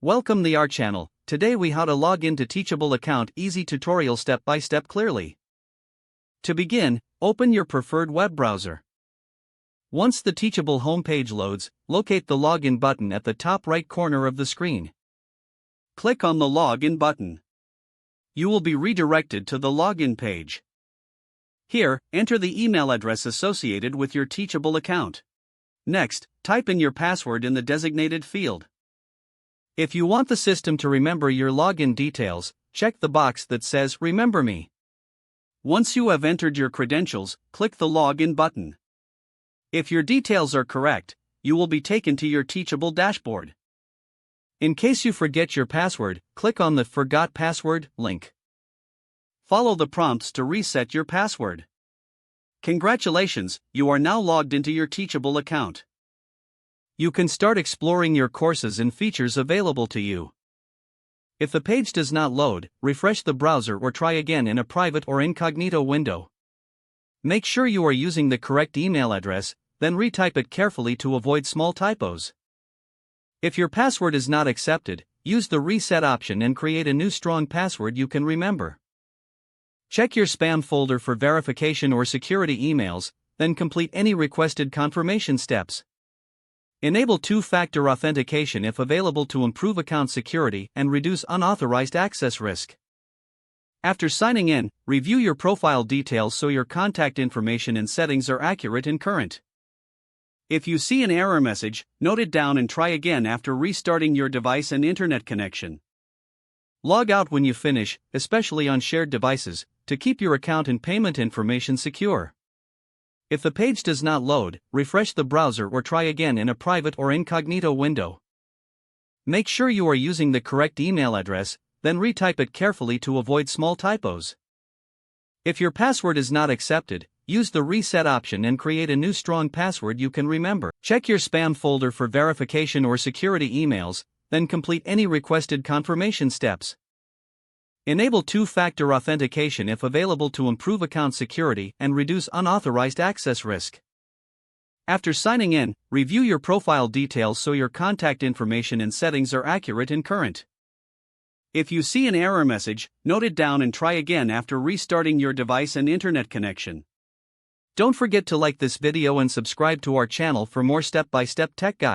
Welcome to our channel. Today we how to log into Teachable account, easy tutorial step by step clearly. To begin, open your preferred web browser. Once the Teachable homepage loads, locate the login button at the top right corner of the screen. Click on the login button. You will be redirected to the login page. Here, enter the email address associated with your Teachable account. Next, type in your password in the designated field. If you want the system to remember your login details, check the box that says Remember Me. Once you have entered your credentials, click the Login button. If your details are correct, you will be taken to your Teachable dashboard. In case you forget your password, click on the Forgot Password link. Follow the prompts to reset your password. Congratulations, you are now logged into your Teachable account. You can start exploring your courses and features available to you. If the page does not load, refresh the browser or try again in a private or incognito window. Make sure you are using the correct email address, then retype it carefully to avoid small typos. If your password is not accepted, use the reset option and create a new strong password you can remember. Check your spam folder for verification or security emails, then complete any requested confirmation steps. Enable two-factor authentication if available to improve account security and reduce unauthorized access risk. After signing in, review your profile details so your contact information and settings are accurate and current. If you see an error message, note it down and try again after restarting your device and internet connection. Log out when you finish, especially on shared devices, to keep your account and payment information secure. If the page does not load, refresh the browser or try again in a private or incognito window. Make sure you are using the correct email address, then retype it carefully to avoid small typos. If your password is not accepted, use the reset option and create a new strong password you can remember. Check your spam folder for verification or security emails, then complete any requested confirmation steps. Enable two-factor authentication if available to improve account security and reduce unauthorized access risk. After signing in, review your profile details so your contact information and settings are accurate and current. If you see an error message, note it down and try again after restarting your device and internet connection. Don't forget to like this video and subscribe to our channel for more step-by-step tech guides.